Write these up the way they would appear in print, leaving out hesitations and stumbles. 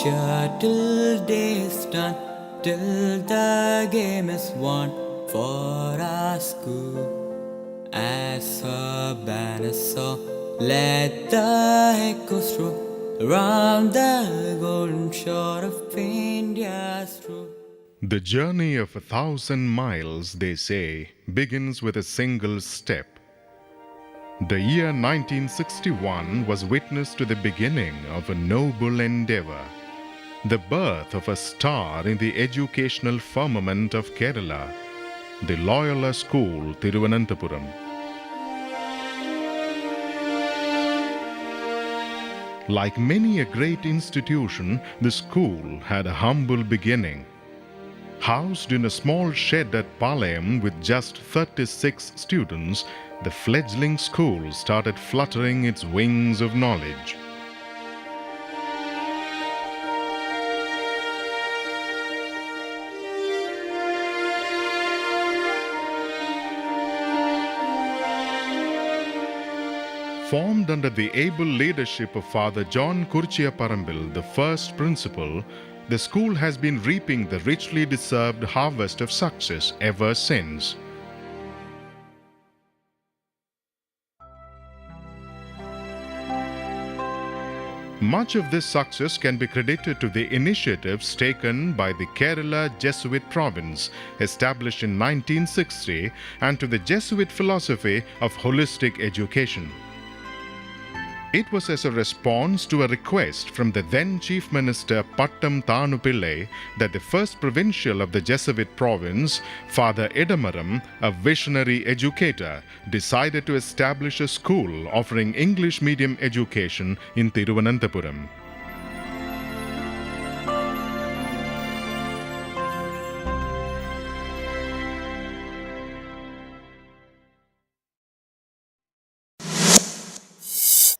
cheer till day's done, till the game is won for our school. As her banner soar, let the echoes roll around the golden shore of India's rule. The journey of 1,000 miles, they say, begins with a single step. The year 1961 was witness to the beginning of a noble endeavor, the birth of a star in the educational firmament of Kerala, the Loyola School, Thiruvananthapuram. Like many a great institution, the school had a humble beginning. Housed in a small shed at Palayam with just 36 students, the fledgling school started fluttering its wings of knowledge. Formed under the able leadership of Father John Kurchiyaparambil, the first principal, the school has been reaping the richly deserved harvest of success ever since. Much of this success can be credited to the initiatives taken by the Kerala Jesuit province, established in 1960, and to the Jesuit philosophy of holistic education. It was as a response to a request from the then Chief Minister Pattam Thanu Pillai that the first provincial of the Jesuit province, Father Edamaram, a visionary educator, decided to establish a school offering English medium education in Thiruvananthapuram.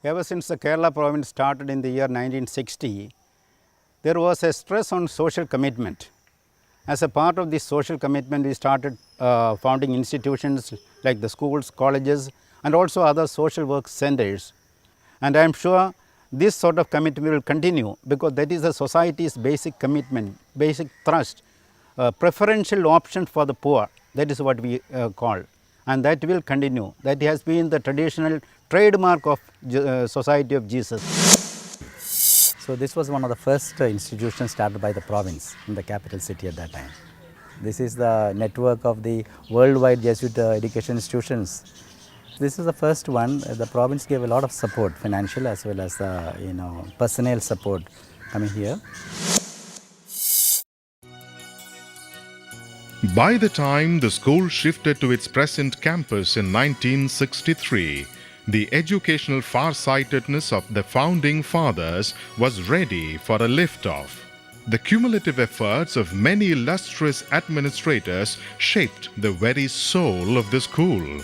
Ever since the Kerala province started in the year 1960, there was a stress on social commitment. As a part of this social commitment, we started founding institutions like the schools, colleges, and also other social work centers. And I am sure this sort of commitment will continue because that is the society's basic commitment, basic thrust, preferential option for the poor. That is what we call. And that will continue. That has been the traditional trademark of Society of Jesus. So this was one of the first institutions started by the province in the capital city at that time. This is the network of the worldwide Jesuit education institutions. This is the first one. The province gave a lot of support, financial as well as personnel support coming here. By the time the school shifted to its present campus in 1963, the educational farsightedness of the founding fathers was ready for a liftoff. The cumulative efforts of many illustrious administrators shaped the very soul of the school.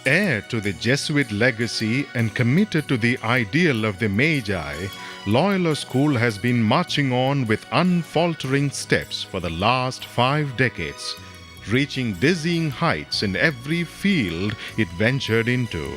Heir to the Jesuit legacy and committed to the ideal of the Magi, Loyola School has been marching on with unfaltering steps for the last 5 decades, reaching dizzying heights in every field it ventured into.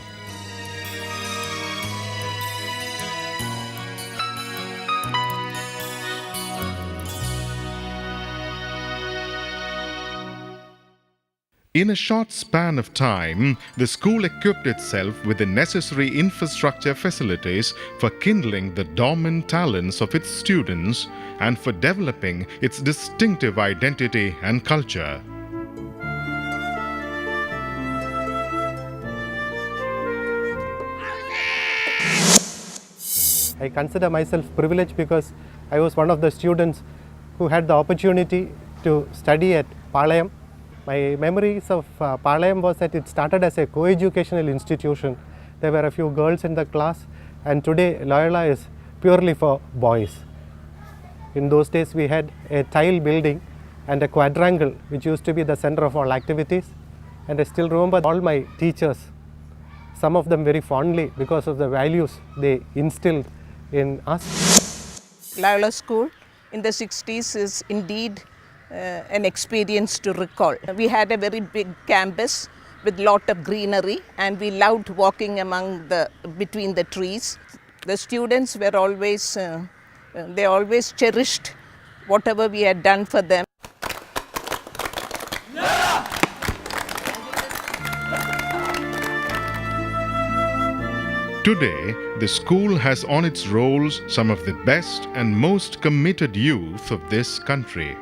In a short span of time, the school equipped itself with the necessary infrastructure facilities for kindling the dormant talents of its students and for developing its distinctive identity and culture. I consider myself privileged because I was one of the students who had the opportunity to study at Palayam. My memories of Palayam was that it started as a co-educational institution. There were a few girls in the class, and today Loyola is purely for boys. In those days we had a tile building and a quadrangle which used to be the center of all activities, and I still remember all my teachers, some of them very fondly because of the values they instilled in us. Loyola School in the 60s is indeed an experience to recall. We had a very big campus with lot of greenery, and we loved walking between the trees. The students were always They always cherished whatever we had done for them. Today, the school has on its rolls some of the best and most committed youth of this country.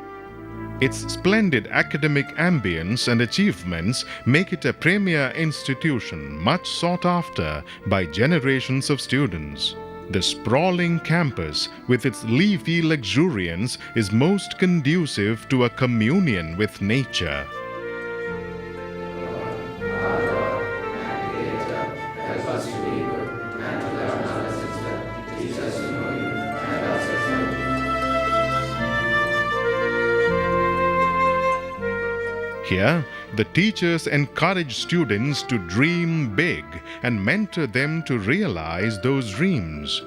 Its splendid academic ambience and achievements make it a premier institution much sought after by generations of students. The sprawling campus with its leafy luxuriance is most conducive to a communion with nature. Here, the teachers encourage students to dream big and mentor them to realize those dreams.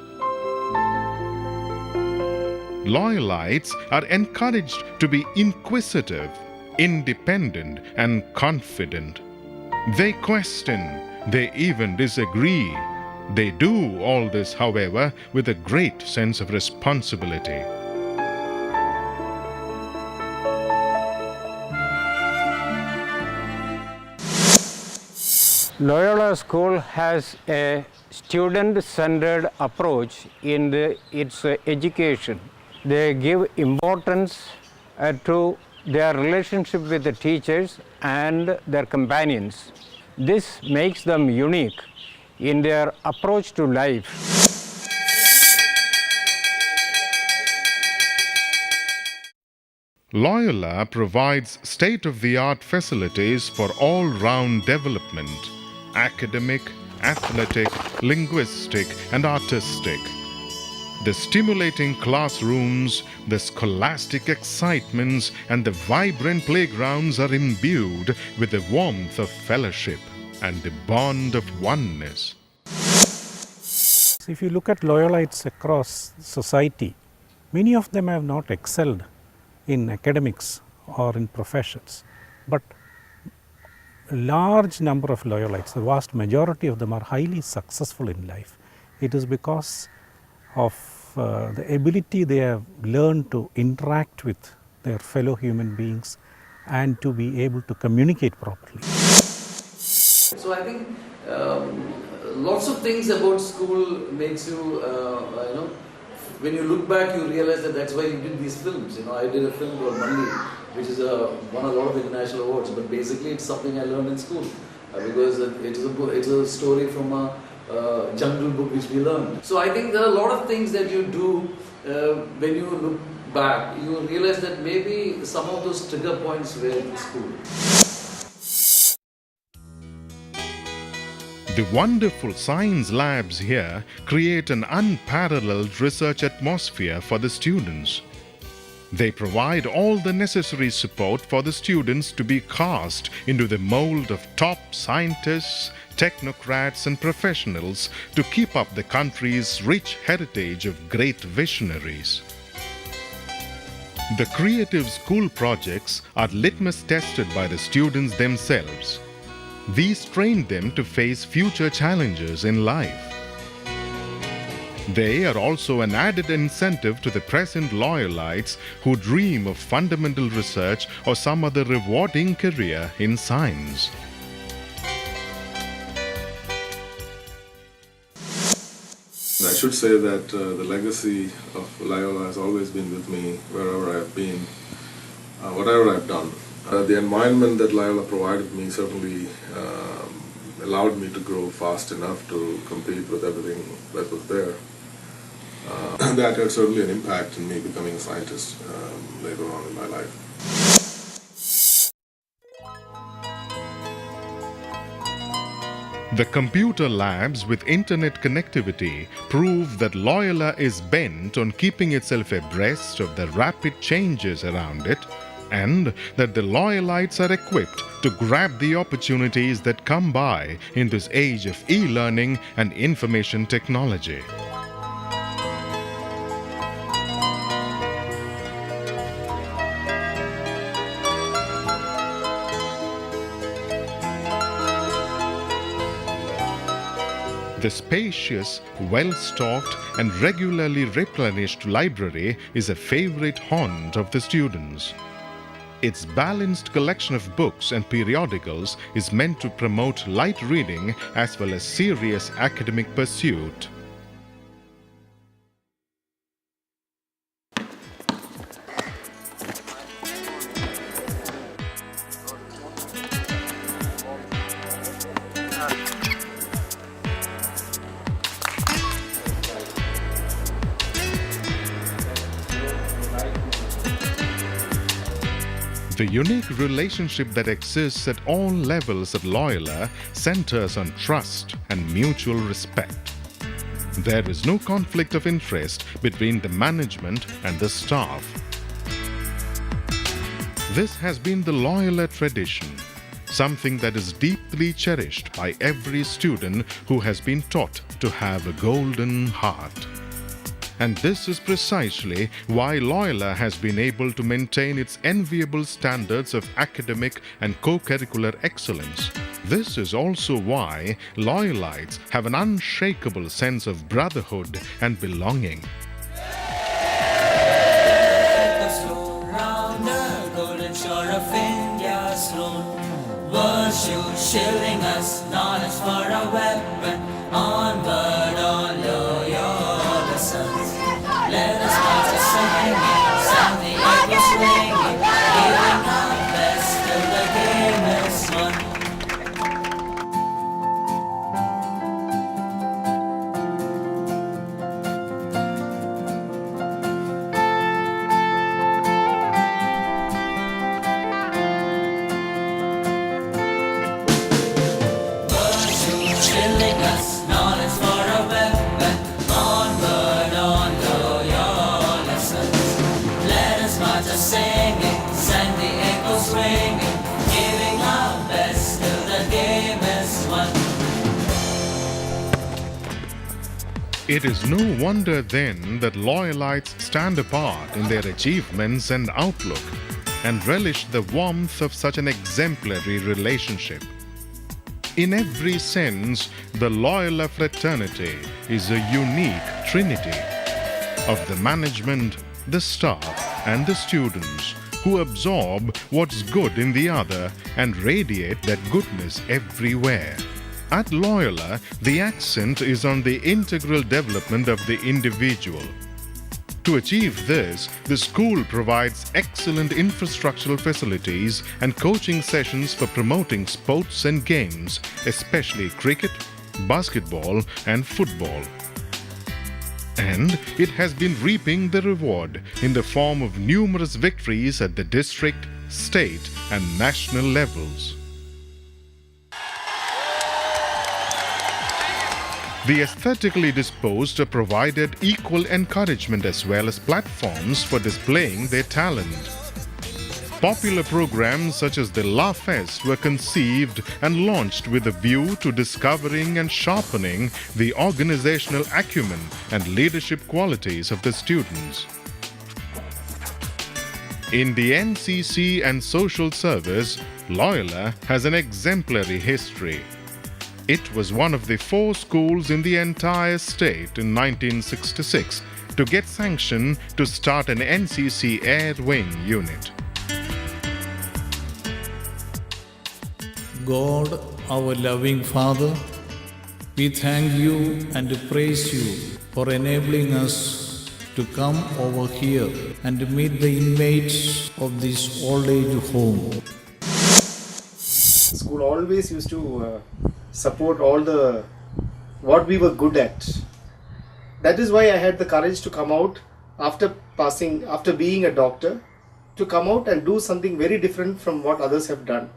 Loyalites are encouraged to be inquisitive, independent, and confident. They question, they even disagree. They do all this, however, with a great sense of responsibility. Loyola School has a student-centered approach in its education. They give importance to their relationship with the teachers and their companions. This makes them unique in their approach to life. Loyola provides state-of-the-art facilities for all-round development: academic, athletic, linguistic, and artistic. The stimulating classrooms, the scholastic excitements, and the vibrant playgrounds are imbued with the warmth of fellowship and the bond of oneness. If you look at Loyolites across society, many of them have not excelled in academics or in professions, but a large number of Loyolites, the vast majority of them, are highly successful in life. It is because of the ability they have learned to interact with their fellow human beings and to be able to communicate properly. So I think lots of things about school makes you, when you look back, you realize that that's why you did these films. I did a film called Mandi, which is won a lot of international awards, but basically it's something I learned in school because it's a story from a jungle book which we learned. So I think there are a lot of things that you do when you look back, you realize that maybe some of those trigger points were in school. The wonderful science labs here create an unparalleled research atmosphere for the students. They provide all the necessary support for the students to be cast into the mold of top scientists, technocrats, and professionals to keep up the country's rich heritage of great visionaries. The creative school projects are litmus tested by the students themselves. These train them to face future challenges in life. They are also an added incentive to the present Loyolites who dream of fundamental research or some other rewarding career in science. I should say that the legacy of Loyola has always been with me wherever I've been, whatever I've done. The environment that Loyola provided me certainly allowed me to grow fast enough to compete with everything that was there. That had certainly an impact in me becoming a scientist later on in my life. The computer labs with internet connectivity prove that Loyola is bent on keeping itself abreast of the rapid changes around it, and that the Loyolites are equipped to grab the opportunities that come by in this age of e-learning and information technology. The spacious, well-stocked and regularly replenished library is a favorite haunt of the students. Its balanced collection of books and periodicals is meant to promote light reading as well as serious academic pursuit. The unique relationship that exists at all levels at Loyola centers on trust and mutual respect. There is no conflict of interest between the management and the staff. This has been the Loyola tradition, something that is deeply cherished by every student who has been taught to have a golden heart. And this is precisely why Loyola has been able to maintain its enviable standards of academic and co-curricular excellence. This is also why Loyolites have an unshakable sense of brotherhood and belonging. Shielding us, knowledge for a weapon, onward on Loyola sons. Let us march a singing, sound the echoes ringing, giving our best till the game is won. Shielding us, knowledge for a weapon, onward on Loyola sons. Let us march a singing, send the echoes ringing, giving our best till the game is won. It is no wonder then that Loyolites stand apart in their achievements and outlook and relish the warmth of such an exemplary relationship. In every sense, the Loyola fraternity is a unique trinity of the management, the staff, and the students who absorb what's good in the other and radiate that goodness everywhere. At Loyola, the accent is on the integral development of the individual. To achieve this, the school provides excellent infrastructural facilities and coaching sessions for promoting sports and games, especially cricket, basketball, and football. And it has been reaping the reward in the form of numerous victories at the district, state, and national levels. The aesthetically disposed are provided equal encouragement as well as platforms for displaying their talent. Popular programs such as the La Fest were conceived and launched with a view to discovering and sharpening the organizational acumen and leadership qualities of the students. In the NCC and social service, Loyola has an exemplary history. It was one of the 4 schools in the entire state in 1966 to get sanction to start an NCC Air Wing unit. God, our loving Father, we thank you and praise you for enabling us to come over here and meet the inmates of this old age home. School always used to support all the what we were good at. That is why I had the courage to come out after being a doctor, to come out and do something very different from what others have done.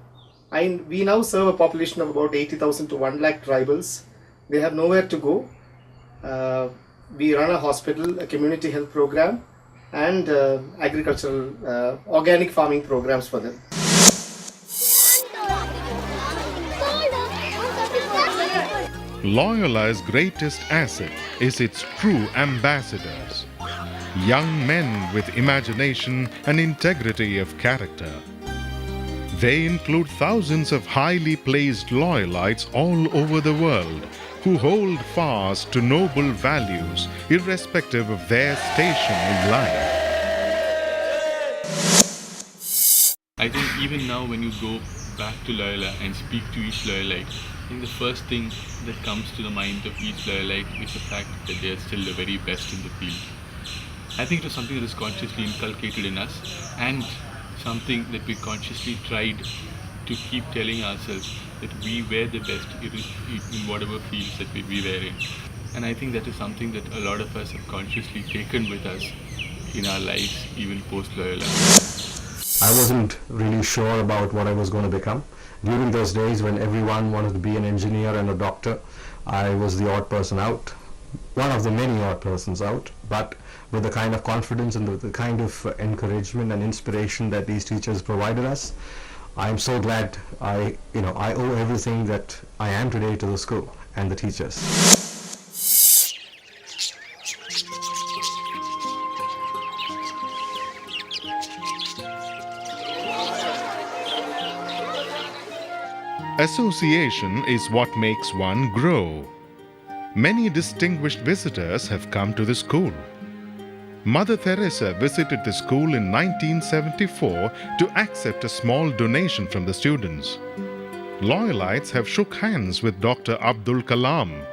We now serve a population of about 80,000 to 1 lakh tribals. They have nowhere to go. We run a hospital, a community health program, and agricultural organic farming programs for them. Loyola's greatest asset is its true ambassadors, young men with imagination and integrity of character. They include thousands of highly placed Loyalites all over the world who hold fast to noble values irrespective of their station in life. I think even now when you go back to Loyola and speak to each Loyalite, I think the first thing that comes to the mind of each Loyalite is the fact that they are still the very best in the field. I think it was something that is consciously inculcated in us and something that we consciously tried to keep telling ourselves that we were the best in whatever fields that we were in. And I think that is something that a lot of us have consciously taken with us in our lives, even post-Loyola. I wasn't really sure about what I was going to become. During those days when everyone wanted to be an engineer and a doctor, I was the odd person out, one of the many odd persons out, but with the kind of confidence and the kind of encouragement and inspiration that these teachers provided us, I am so glad I owe everything that I am today to the school and the teachers. Association is what makes one grow. Many distinguished visitors have come to the school. Mother Teresa visited the school in 1974 to accept a small donation from the students. Loyalites have shook hands with Dr. Abdul Kalam.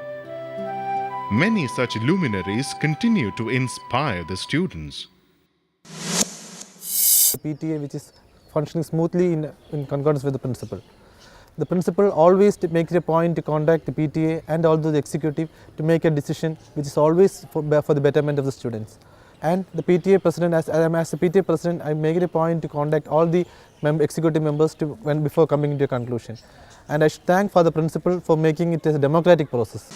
Many such luminaries continue to inspire the students. The PTA which is functioning smoothly in concordance with the principal. The principal always makes a point to contact the PTA and also the executive to make a decision which is always for the betterment of the students. And the PTA president, as the PTA president, I make it a point to contact all the executive members before coming to a conclusion. And I should thank for the principal for making it a democratic process.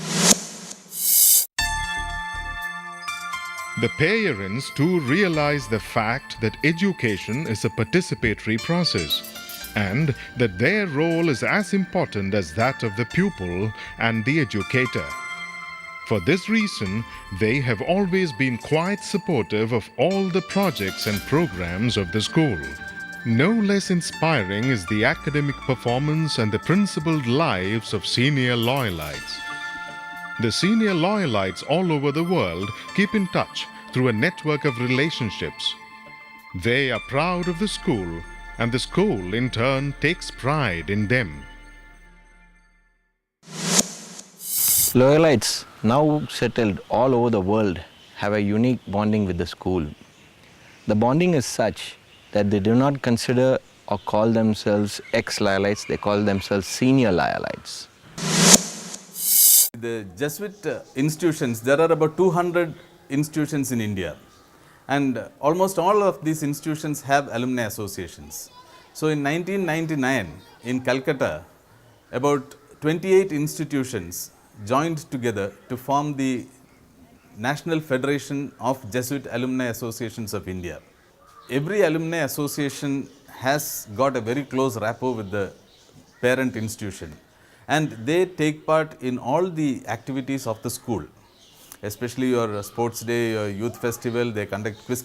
The parents too realize the fact that education is a participatory process and that their role is as important as that of the pupil and the educator. For this reason, they have always been quite supportive of all the projects and programs of the school. No less inspiring is the academic performance and the principled lives of senior Loyalites. The senior Loyalites all over the world keep in touch through a network of relationships. They are proud of the school, and the school in turn takes pride in them. Loyalites, now settled all over the world, have a unique bonding with the school. The bonding is such that they do not consider or call themselves ex-Loyalites, they call themselves senior Loyalites. The Jesuit institutions, there are about 200 institutions in India, and almost all of these institutions have alumni associations. So in 1999 in Calcutta, about 28 institutions joined together to form the National Federation of Jesuit Alumni Associations of India. Every alumni association has got a very close rapport with the parent institution, and they take part in all the activities of the school, especially your sports day, your youth festival. They conduct quiz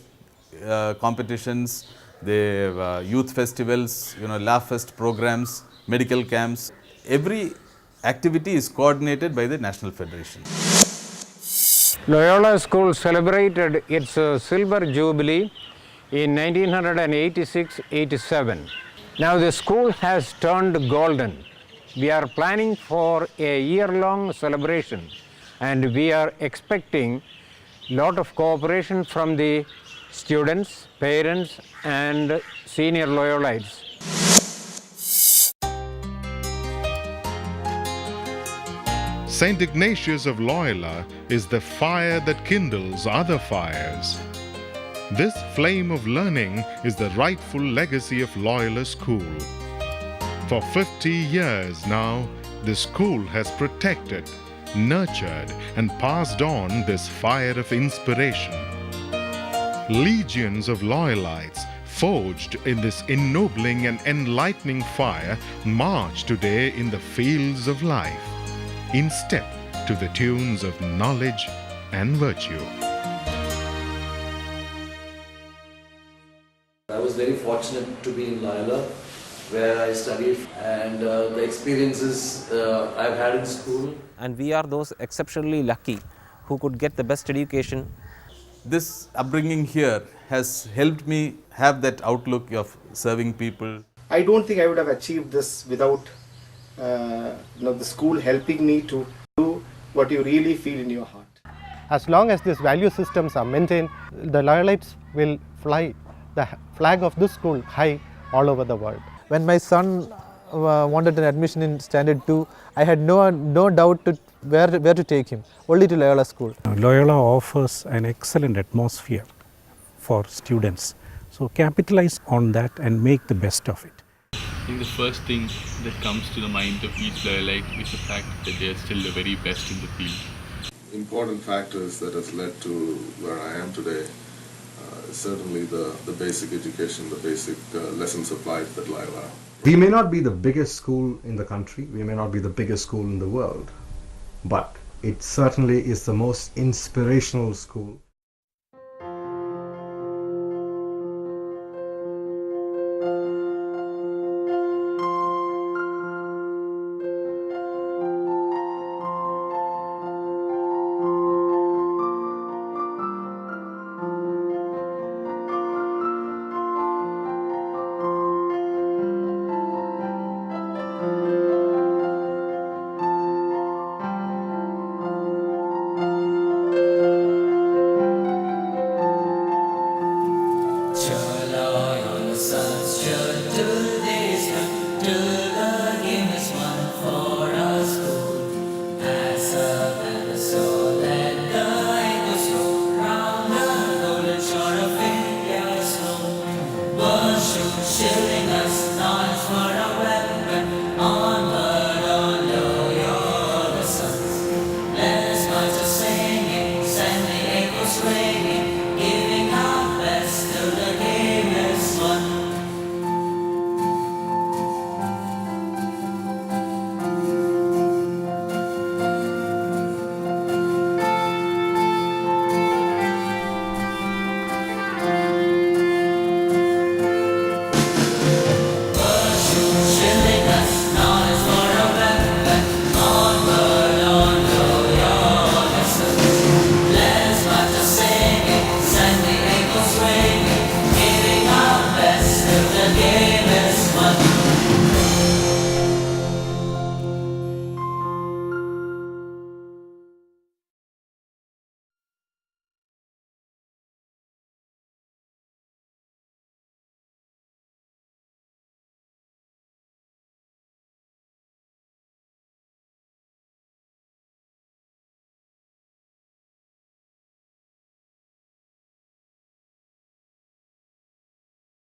competitions, they have youth festivals, Laugh Fest programs, medical camps. Every activity is coordinated by the National Federation. Loyola School celebrated its silver jubilee in 1986-87. Now the school has turned golden. We are planning for a year-long celebration, and we are expecting a lot of cooperation from the students, parents and senior Loyalites. St. Ignatius of Loyola is the fire that kindles other fires. This flame of learning is the rightful legacy of Loyola School. For 50 years now, the school has protected, nurtured, and passed on this fire of inspiration. Legions of Loyalites forged in this ennobling and enlightening fire march today in the fields of life, in step to the tunes of knowledge and virtue. I was very fortunate to be in Loyola. where I studied, and the experiences I've had in school. And we are those exceptionally lucky who could get the best education. This upbringing here has helped me have that outlook of serving people. I don't think I would have achieved this without the school helping me to do what you really feel in your heart. As long as these value systems are maintained, the Loyalites will fly the flag of this school high all over the world. When my son wanted an admission in Standard 2, I had no doubt to where to take him, only to Loyola School. Loyola offers an excellent atmosphere for students. So capitalize on that and make the best of it. I think the first thing that comes to the mind of each Loyalite is the fact that they are still the very best in the field. Important factors that has led to where I am today is certainly the basic education, the basic lessons of life that Loyola. We may not be the biggest school in the country, we may not be the biggest school in the world, but it certainly is the most inspirational school.